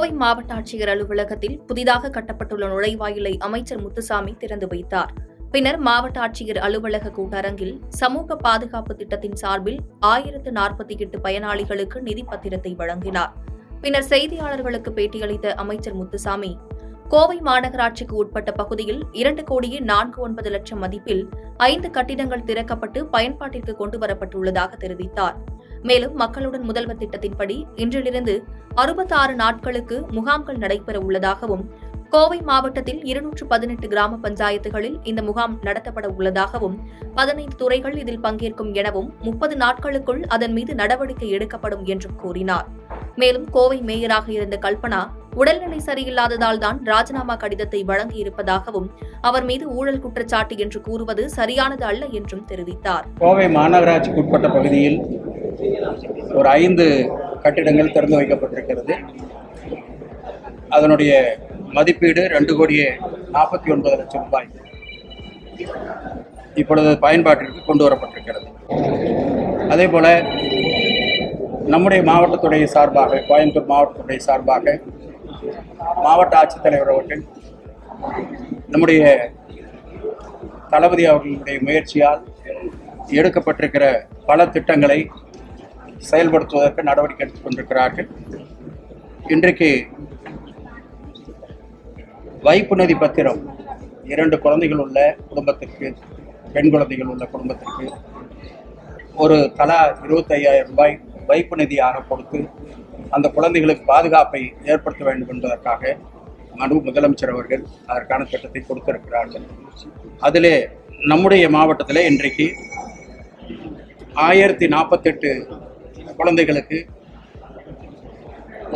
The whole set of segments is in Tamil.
கோவை மாவட்ட ஆட்சியர் அலுவலகத்தில் புதிதாக கட்டப்பட்டுள்ள நுழைவாயிலை அமைச்சர் முத்துசாமி திறந்து வைத்தார். பின்னர் மாவட்ட ஆட்சியர் அலுவலக கூட்டரங்கில் சமூக பாதுகாப்பு திட்டத்தின் சார்பில் 1048 பயனாளிகளுக்கு நிதி பத்திரத்தை வழங்கினார். பின்னர் செய்தியாளர்களுக்கு பேட்டியளித்த அமைச்சர் முத்துசாமி, கோவை மாநகராட்சிக்கு உட்பட்ட பகுதியில் 2,49,00,000 மதிப்பில் 5 கட்டிடங்கள் திறக்கப்பட்டு பயன்பாட்டிற்கு கொண்டுவரப்பட்டுள்ளதாக தெரிவித்தார். மேலும் மக்களுடன் முதல்வர் திட்டத்தின்படி இன்றிலிருந்து 66 நாட்களுக்கு முகாம்கள் நடைபெற உள்ளதாகவும், கோவை மாவட்டத்தில் 218 கிராம பஞ்சாயத்துகளில் இந்த முகாம் நடத்தப்பட உள்ளதாகவும், 15 துறைகள் இதில் பங்கேற்கும் எனவும் 30 நாட்களுக்குள் அதன் மீது நடவடிக்கை எடுக்கப்படும் என்றும் கூறினார். மேலும் கோவை மேயராக இருந்த கல்பனா உடல்நிலை சரியில்லாததால் தான் ராஜினாமா கடிதத்தை வழங்கியிருப்பதாகவும், அவர் மீது ஊழல் குற்றச்சாட்டு என்று கூறுவது சரியானது அல்ல என்றும் தெரிவித்தார். கோவை மாநகராட்சிக்கு உட்பட்ட பகுதியில் ஒரு 5 கட்டிடங்கள் திறந்து வைக்கப்பட்டிருக்கிறது. அதனுடைய மதிப்பீடு 2,49,00,000 ரூபாய் இப்பொழுது பயன்பாட்டிற்கு கொண்டு வரப்பட்டிருக்கிறது. அதேபோல நம்முடைய மாவட்டத்துடைய சார்பாக, கோயம்புத்தூர் மாவட்டத்துடைய சார்பாக மாவட்ட ஆட்சித்தலைவர் அவர்கள் நம்முடைய தளபதி அவர்களுடைய முயற்சியால் எடுக்கப்பட்டிருக்கிற பல திட்டங்களை செயல்படுத்துவதற்கு நடவடிக்கை எடுத்துக் கொண்டிருக்கிறார்கள். இன்றைக்கு வைப்பு நிதி பத்திரம் 2 குழந்தைகள் உள்ள குடும்பத்திற்கு, பெண் குழந்தைகள் உள்ள குடும்பத்திற்கு ஒரு தலா 25,000 ரூபாய் வைப்பு நிதியாக கொடுத்து அந்த குழந்தைகளுக்கு பாதுகாப்பை ஏற்படுத்த வேண்டும் என்பதற்காக முதலமைச்சர் அவர்கள் அதற்கான திட்டத்தை கொடுத்திருக்கிறார்கள். அதிலே நம்முடைய மாவட்டத்தில் இன்றைக்கு 1048 குழந்தைகளுக்கு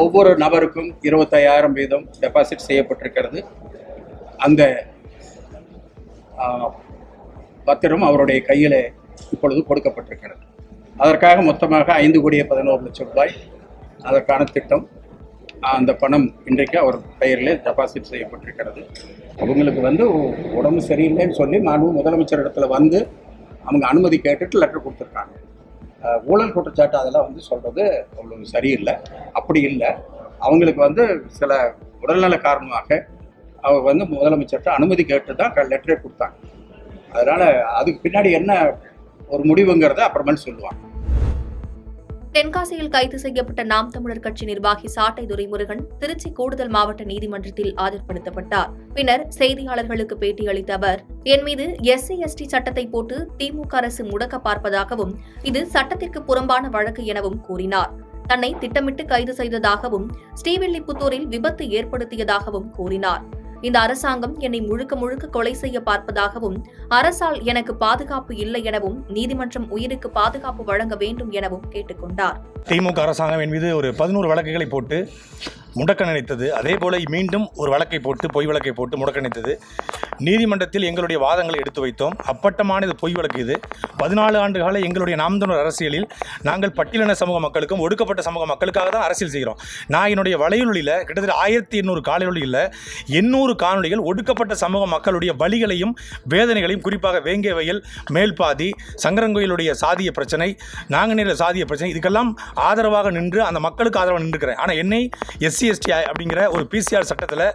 ஒவ்வொரு நபருக்கும் 25,000 வீதம் டெபாசிட் செய்யப்பட்டிருக்கிறது. அந்த பத்திரம் அவருடைய கையில் இப்பொழுது கொடுக்கப்பட்டிருக்கிறது. அதற்காக மொத்தமாக 5,11,00,000 ரூபாய் அதற்கான திட்டம், அந்த பணம் இன்றைக்கு அவர் பெயரில் டெபாசிட் செய்யப்பட்டிருக்கிறது. அவங்களுக்கு உடம்பு சரியில்லைன்னு சொல்லி முதலமைச்சர் இடத்துல அவங்க அனுமதி கேட்டுட்டு லெட்டர் கொடுத்துருக்காங்க. ஊழல் குற்றச்சாட்டு அதெல்லாம் சொல்கிறது அவ்வளோ சரியில்லை. அப்படி இல்லை, அவங்களுக்கு சில உடல்நல காரணமாக அவங்க முதலமைச்சர்கிட்ட அனுமதி கேட்டு தான் லெட்டரே கொடுத்தாங்க. அதனால் அதுக்கு பின்னாடி என்ன ஒரு முடிவுங்கிறத அப்புறமேல் சொல்லுவாங்க. தென்காசியில் கைது செய்யப்பட்ட நாம் தமிழர் கட்சி நிர்வாகி சாட்டை துரைமுருகன் திருச்சி கூடுதல் மாவட்ட நீதிமன்றத்தில் ஆஜர்படுத்தப்பட்டார். பின்னர் செய்தியாளர்களுக்கு பேட்டியளித்த அவர், என் மீது SC/ST சட்டத்தை போட்டு திமுக அரசு முடக்க பார்ப்பதாகவும், இது சட்டத்திற்கு புறம்பான வழக்கு எனவும் கூறினார். தன்னை திட்டமிட்டு கைது செய்ததாகவும், ஸ்ரீவில்லிபுத்தூரில் விபத்து ஏற்படுத்தியதாகவும் கூறினார். இந்த அரசாங்கம் என்னை முழுக்க முழுக்க கொலை செய்ய பார்ப்பதாகவும், அரசால் எனக்கு பாதுகாப்பு இல்லை எனவும், நீதிமன்றம் உயிருக்கு பாதுகாப்பு வழங்க வேண்டும் எனவும் கேட்டுக்கொண்டார். திமுக அரசாங்கம் என் மீது ஒரு 11 வழக்குகளை போட்டு முடக்க நினைத்தது. அதே போல மீண்டும் ஒரு வழக்கை போட்டு, பொய் வழக்கை போட்டு முடக்க நினைத்தது. நீதிமன்றத்தில் எங்களுடைய வாதங்களை எடுத்து வைத்தோம். அப்பட்டமான இது பொய் வழக்கு. இது 14 ஆண்டு கால எங்களுடைய நாம் தமிழர் அரசியலில் நாங்கள் பட்டியலின சமூக மக்களுக்கும் ஒடுக்கப்பட்ட சமூக மக்களுக்காக தான் அரசியல் செய்கிறோம். நான் என்னுடைய வலையொலியில் கிட்டத்தட்ட 1800 காணொலியில் 800 காணொலிகள் ஒடுக்கப்பட்ட சமூக மக்களுடைய வலிகளையும் வேதனைகளையும், குறிப்பாக வேங்கை வயல், மேல்பாதி, சங்கரங்கோயிலுடைய சாதிய பிரச்சனை, நாங்குநேரில் சாதிய பிரச்சனை, இதுக்கெல்லாம் ஆதரவாக நின்று அந்த மக்களுக்கு ஆதரவாக நின்றுக்கிறேன். ஆனால் என்னை SC/ST அப்படிங்கிற ஒரு PCR சட்டத்தில்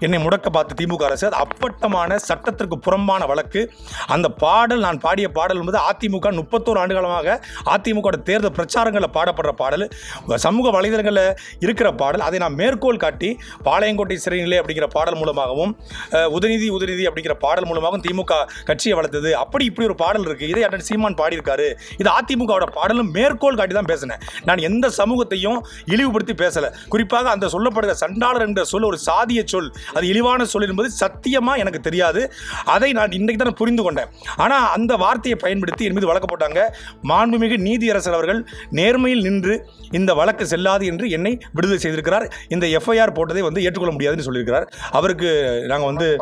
என்னை முடக்க பார்த்து திமுக அரசு, அது அப்பட்டமான சட்டத்திற்கு புறம்பான வழக்கு. அந்த பாடல், நான் பாடிய பாடல் என்பது அதிமுக 31 ஆண்டு காலமாக அதிமுக தேர்தல் பிரச்சாரங்களில் பாடப்படுற பாடல், சமூக வலைதளங்களில் இருக்கிற பாடல். அதை நான் மேற்கோள் காட்டி பாளையங்கோட்டை சிறைநிலை அப்படிங்கிற பாடல் மூலமாகவும், உதயநிதி அப்படிங்கிற பாடல் மூலமாகவும் திமுக கட்சியை வளர்த்தது. அப்படி இப்படி ஒரு பாடல் இருக்குது. இதை அண்ணன் சீமான் பாடியிருக்காரு. இது அதிமுகவோட பாடலும் மேற்கோள் காட்டி தான் பேசினேன். நான் எந்த சமூகத்தையும் இழிவுபடுத்தி பேசலை. குறிப்பாக அந்த சொல்லப்படுகிற சண்டாளர் என்ற சொல் ஒரு சாதிய சொல், அது இழிவான சொல் என்பது சத்தியமாக எனக்கு தெரியாது. அதை நான் இன்றைக்கு தான் புரிந்து கொண்டேன். ஆனால் அந்த வார்த்தையை பயன்படுத்தி என் மீது வழக்கு போட்டாங்க. மாண்புமிகு நீதியரசர் அவர்கள் நேர்மையில் நின்று இந்த வழக்கு செல்லாது என்று என்னை விடுதலை செய்திருக்கிறார். இந்த FIR போட்டதை ஏற்றுக்கொள்ள முடியாதுன்னு சொல்லியிருக்கிறார். அவருக்கு நாங்கள்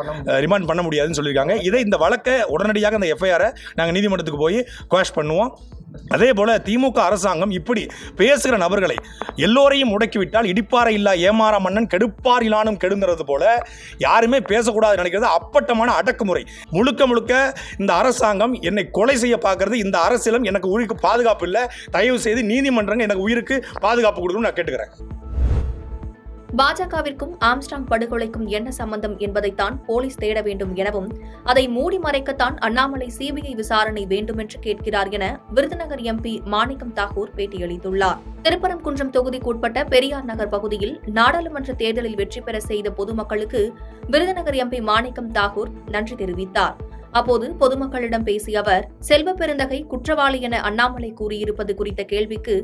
ரிமாண்ட் பண்ண முடியாதுன்னு சொல்லியிருக்காங்க. இந்த வழக்கை உடனடியாக அந்த FIR நாங்கள் நீதிமன்றத்துக்கு போய் குவாஷ் பண்ணுவோம். அதே போல திமுக அரசாங்கம் இப்படி பேசுகிற நபர்களை எல்லோரையும் முடக்கிவிட்டால் இடிப்பாறை இல்லா ஏமாற மன்னன் கெடுப்பார் இலானும் கெடுங்கிறது போல யாருமே பேசக்கூடாது நினைக்கிறது அப்பட்டமான அடக்குமுறை. முழுக்க முழுக்க இந்த அரசாங்கம் என்னை கொலை செய்ய பார்க்கறது. இந்த அரசியலும் எனக்கு உயிருக்கு பாதுகாப்பு இல்லை. தயவு செய்து நீதிமன்றங்கள் எனக்கு உயிருக்கு பாதுகாப்பு கொடுக்கணும்னு நான் கேட்டுக்கிறேன். பாஜகவிற்கும் ஆம்ஸ்ட்ராங் படுகொலைக்கும் என்ன சம்பந்தம் என்பதைத்தான் போலீஸ் தேட வேண்டும் எனவும் அதை மூடி மறைக்கத்தான் அண்ணாமலை சிபிஐ விசாரணை வேண்டுமென்று கேட்கிறார் என விருதுநகர் எம்பி மாணிக்கம் தாகூர் பேட்டியளித்துள்ளார். திருப்பரங்குன்றம் தொகுதிக்குட்பட்ட பெரியார் நகர் பகுதியில் நாடாளுமன்ற தேர்தலில் வெற்றி பெற செய்த பொதுமக்களுக்கு விருதுநகர் எம்பி மாணிக்கம் தாகூர் நன்றி தெரிவித்தார். அப்போது பொதுமக்களிடம் பேசிய அவர், செல்வ பெருந்தகை குற்றவாளி என அண்ணாமலை கூறியிருப்பது குறித்த கேள்விக்கு,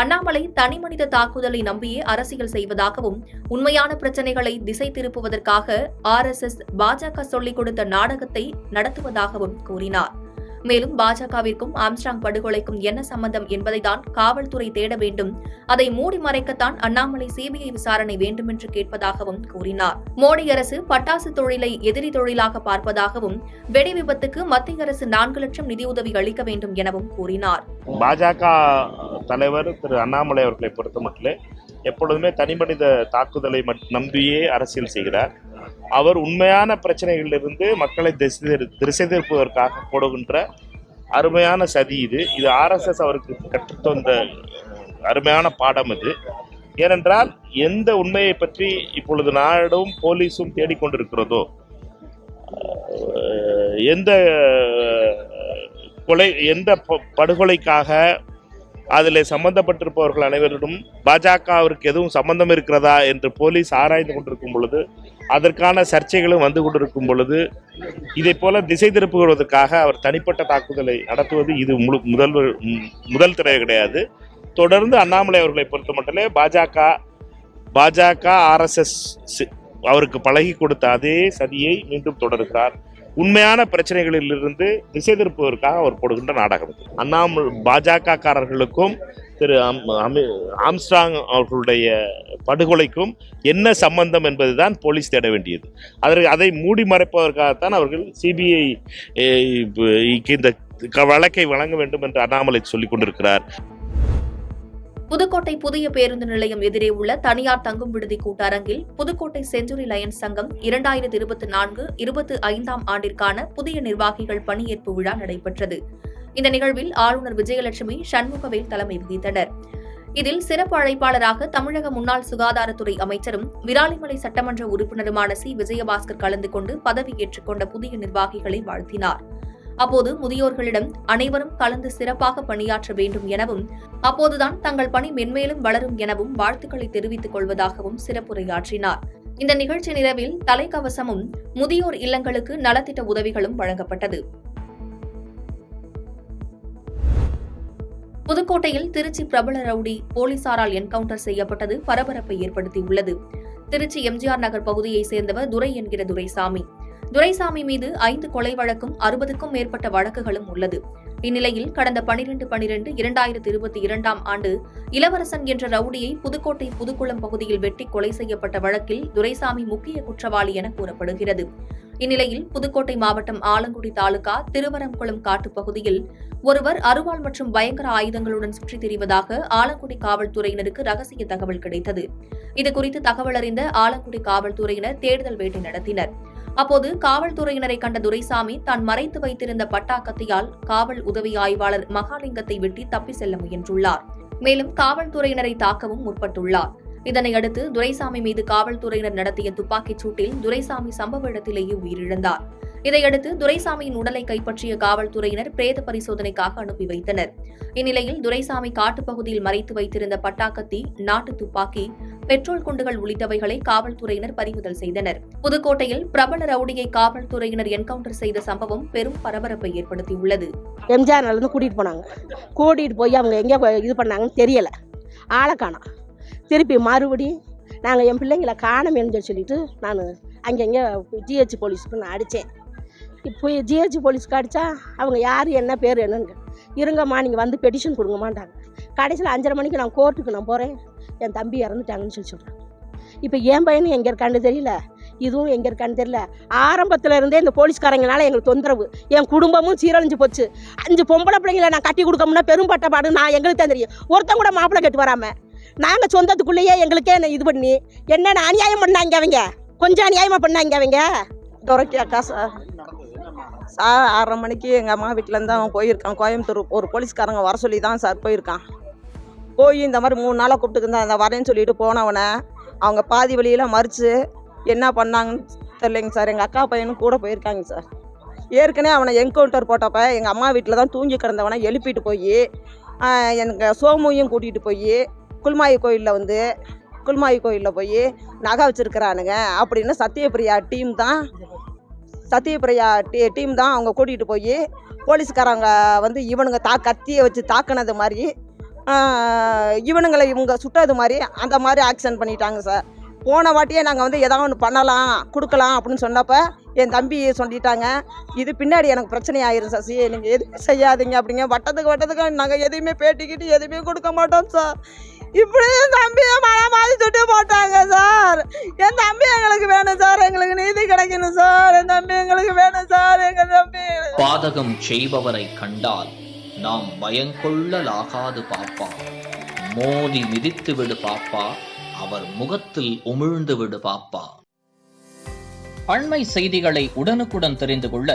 அண்ணாமலை தனிமனித தாக்குதலை நம்பியே அரசியல் செய்வதாகவும் உண்மையான பிரச்சினைகளை திசை திருப்புவதற்காக RSS பாஜக சொல்லிக் கொடுத்த நாடகத்தை நடத்துவதாகவும் கூறினார். மேலும் பாஜகவிற்கும் ஆம்ஸ்ட்ராங் படுகொலைக்கும் என்ன சம்பந்தம் என்பதைதான் காவல்துறை தேட வேண்டும், அதை மூடி மறைக்கத்தான் அண்ணாமலை சிபிஐ விசாரணை வேண்டுமென்று கேட்பதாகவும் கூறினார். மோடி அரசு பட்டாசு தொழிலை எதிரி தொழிலாக பார்ப்பதாகவும் வெடி விபத்துக்கு மத்திய அரசு 4 லட்சம் நிதியுதவி அளிக்க வேண்டும் எனவும் கூறினார். பாஜக தலைவர் திரு அண்ணாமலை அவர்களை பொறுத்தமட்டில் எப்பொழுதுமே தனிமனித தாக்குதலை நம்பியே அரசியல் செய்கிறார். அவர் உண்மையான பிரச்சனைகளிலிருந்து மக்களை திசை திருப்புவதற்காக போடுகின்ற அருமையான சதி இது. RSS அவருக்கு கற்றுத்தந்த அருமையான பாடம் இது. ஏனென்றால் எந்த உண்மையை பற்றி இப்பொழுது நாடும் போலீஸும் தேடிக்கொண்டிருக்கிறதோ, எந்த படுகொலைக்காக அதில் சம்பந்தப்பட்டிருப்பவர்கள் அனைவரிடம் பாஜகவிற்கு எதுவும் சம்பந்தம் இருக்கிறதா என்று போலீஸ் ஆராய்ந்து கொண்டிருக்கும் பொழுது, அதற்கான சர்ச்சைகளும் வந்து கொண்டிருக்கும் பொழுது, இதை போல திசை திருப்புவதற்காக அவர் தனிப்பட்ட தாக்குதலை நடத்துவது இது முதல் தடவை கிடையாது. தொடர்ந்து அண்ணாமலை அவர்களை பொறுத்த மட்டுமே பாஜக RSS அவருக்கு பழகி கொடுத்த அதே சதியை மீண்டும் தொடர்கிறார். உண்மையான பிரச்சனைகளிலிருந்து திசை திருப்புவதற்காக அவர் போடுகின்ற நாடகம். பாஜக காரர்களுக்கும் திரு ஆம்ஸ்ட்ராங் அவர்களுடைய படுகொலைக்கும் என்ன சம்பந்தம் என்பதுதான் போலீஸ் தேட வேண்டியது. அதை மூடி மறைப்பதற்காகத்தான் அவர்கள் சிபிஐ இந்த வழக்கை வழங்க வேண்டும் என்று அண்ணாமலை சொல்லிக் கொண்டிருக்கிறார். புதுக்கோட்டை புதிய பேருந்து நிலையம் எதிரே உள்ள தனியார் தங்கும் விடுதி கூட்டரங்கில் புதுக்கோட்டை செஞ்சுரி லயன்ஸ் சங்கம் 2024-25 ஆண்டிற்கான புதிய நிர்வாகிகள் பணியேற்பு விழா நடைபெற்றது. இந்த நிகழ்வில் ஆளுநர் விஜயலட்சுமி, சண்முகவேல் தலைமை வகித்தனர். இதில் சிறப்பு அழைப்பாளராக தமிழக முன்னாள் சுகாதாரத்துறை அமைச்சரும் விராலிமலை சட்டமன்ற உறுப்பினருமான சி. விஜயபாஸ்கர் கலந்து கொண்டு பதவியேற்றுக் கொண்ட புதிய நிர்வாகிகளை வாழ்த்தினார். அப்போது முதியோர்களிடம் அனைவரும் கலந்து சிறப்பாக பணியாற்ற வேண்டும் எனவும், அப்போதுதான் தங்கள் பணி மென்மேலும் வளரும் எனவும் வாழ்த்துக்களை தெரிவித்துக் கொள்வதாகவும் சிறப்புரையாற்றினார். இந்த நிகழ்ச்சி நிறைவில் தலைக்கவசமும் முதியோர் இல்லங்களுக்கு நலத்திட்ட உதவிகளும் வழங்கப்பட்டது. புதுக்கோட்டையில் திருச்சி பிரபல ரவுடி போலீசாரால் என்கவுண்டர் செய்யப்பட்டது பரபரப்பை ஏற்படுத்தியுள்ளது. திருச்சி எம்ஜிஆர் நகர் பகுதியைச் சேர்ந்தவர் துரை என்கிற துரைசாமி மீது 5 கொலை வழக்கும் 60க்கும் மேற்பட்ட வழக்குகளும் உள்ளது. இந்நிலையில் கடந்த 12/12/2022 ஆண்டு இளவரசன் என்ற ரவுடியை புதுக்கோட்டை புதுக்குளம் பகுதியில் வெட்டி கொலை செய்யப்பட்ட வழக்கில் துரைசாமி முக்கிய குற்றவாளி என கூறப்படுகிறது. இந்நிலையில் புதுக்கோட்டை மாவட்டம் ஆலங்குடி தாலுகா திருவரம்குளம் காட்டுப்பகுதியில் ஒருவர் அருவாள் மற்றும் பயங்கர ஆயுதங்களுடன் சுற்றித் திரிவதாக ஆலங்குடி காவல்துறையினருக்கு ரகசிய தகவல் கிடைத்தது. இதுகுறித்து தகவல் அறிந்த ஆலங்குடி காவல்துறையினர் தேடுதல் வேட்டை நடத்தினர். அப்போது காவல்துறையினரை கண்ட துரைசாமி தான் மறைத்து வைத்திருந்த பட்டாக்கத்தியால் காவல் உதவி ஆய்வாளர் மகாலிங்கத்தை வெட்டி தப்பி செல்ல முயன்றுள்ளார். மேலும் காவல்துறையினரை தாக்கவும் முற்பட்டுள்ளார். இதனையடுத்து துரைசாமி மீது காவல்துறையினர் நடத்திய துப்பாக்கிச் சூட்டில் துரைசாமி சம்பவ இடத்திலேயே உயிரிழந்தார். இதையடுத்து துரைசாமியின் உடலை கைப்பற்றிய காவல்துறையினர் பிரேத பரிசோதனைக்காக அனுப்பி வைத்தனர். இந்நிலையில் துரைசாமி காட்டுப்பகுதியில் மறைத்து வைத்திருந்த பட்டாக்கத்தி, நாட்டு துப்பாக்கி, பெட்ரோல் குண்டுகள் உள்ளிட்டவைகளை காவல்துறையினர் பறிமுதல் செய்தனர். புதுக்கோட்டையில் பிரபல ரவுடியை காவல்துறையினர் என்கவுண்டர் செய்த சம்பவம் பெரும் பரபரப்பை ஏற்படுத்தியுள்ளது. எம்ஜிஆர் இருந்து கூட்டிட்டு போய் அவங்க எங்க இது பண்ணாங்கன்னு தெரியல, ஆளை காணோம். திருப்பி மறுபடியும் நாங்கள் என் பிள்ளைங்களை காணோம்னு சொல்லிட்டு நான் அங்கங்கே ஜிஹெச் போலீஸுக்கு நான் அடித்தேன். இப்போ ஜிஹெச் போலீஸ்க்கு அடித்தா அவங்க யார் என்ன பேர் என்னன்னு இருங்கம்மா நீங்கள் வந்து பெட்டிஷன் கொடுங்கம்மாண்டாங்க. கடைசியில் 5:30 மணிக்கு நான் கோர்ட்டுக்கு நான் போகிறேன், என் தம்பி இறந்துட்டாங்கன்னு சொல்கிறேன். இப்போ என் பையனும் எங்கே இருக்கான்னு தெரியல, இதுவும் எங்கே இருக்கான்னு தெரியல. ஆரம்பத்தில் இருந்தே இந்த போலீஸ்காரங்கனால எங்களுக்கு தொந்தரவு, என் குடும்பமும் சீரழிஞ்சு போச்சு. 5 பொம்பளை பிள்ளைங்களை நான் கட்டி கொடுக்கணும்னா பெரும்பட்டப்பாடு நான் எங்களுக்கு தான் தெரியும். ஒருத்தன் கூட மாப்பிள்ளை கட்டு வராமல் நாங்கள் சொந்தத்துக்குள்ளேயே எங்களுக்கே என்ன இது பண்ணி என்னென்ன அநியாயம் பண்ணாங்க அவங்க, கொஞ்சம் அநியாயமாக பண்ணாங்க அவங்க. துரைக்கா சார் 6:30 மணிக்கு எங்கள் அம்மா வீட்டிலேருந்து அவன் போயிருக்கான் கோயம்புத்தூர். ஒரு போலீஸ்காரங்க வர சொல்லி தான் சார் போயிருக்கான். போய் இந்த மாதிரி 3 நாளாக கூப்பிட்டுருந்தான், அந்த வரேன்னு சொல்லிட்டு போனவனை அவங்க பாதி வழியில் மறித்து என்ன பண்ணாங்கன்னு தெரியலைங்க சார். எங்கள் அக்கா பையனும் கூட போயிருக்காங்க சார். ஏற்கனவே அவனை என்கவுண்டர் போட்டப்ப எங்கள் அம்மா வீட்டில் தான் தூங்கி கிடந்தவனை எழுப்பிட்டு போய் எனக்கு சோமுவையும் கூட்டிகிட்டு போய் குல்மாயி கோயிலில் போய் நகை வச்சுருக்கிறானுங்க அப்படின்னு சத்யபிரியா டீம் தான் அவங்க கூட்டிகிட்டு போய் போலீஸ்காரங்க வந்து இவனுங்க கத்தியை வச்சு தாக்குனது மாதிரி இவங்க சுட்டது மாதிரி அந்த மாதிரி ஆக்ஷன் பண்ணிட்டாங்க சார். போன வாட்டியே நாங்கள் வந்து ஏதாவது ஒன்று பண்ணலாம் கொடுக்கலாம் அப்படின்னு சொன்னப்ப என் தம்பி சொல்லிட்டாங்க, இது பின்னாடி எனக்கு பிரச்சனை ஆயிரும் சசி, நீங்கள் எதுவுமே செய்யாதீங்க அப்படிங்க. வட்டத்துக்கு நாங்கள் எதுவுமே பேட்டிக்கிட்டு எதுவுமே கொடுக்க மாட்டோம் சார். இப்படி என் தம்பியை மாதிரி சுட்டு போட்டாங்க சார். என் தம்பி எங்களுக்கு வேணும் சார், எங்களுக்கு நீதி கிடைக்கணும் சார். என் தம்பி எங்களுக்கு வேணும் சார். எங்கள் தம்பி பாதகம் செய்பவரை கண்டால் நாம் பயங்கொள்ளலாகாது பாப்பா, மோதி மிதித்து விடு பாப்பா, அவர் முகத்தில் உமிழ்ந்து விடு பாப்பா. அண்மை செய்திகளை உடனுக்குடன் தெரிந்து கொள்ள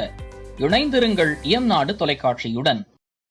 இணைந்திருங்கள் இயம்நாடு தொலைக்காட்சியுடன்.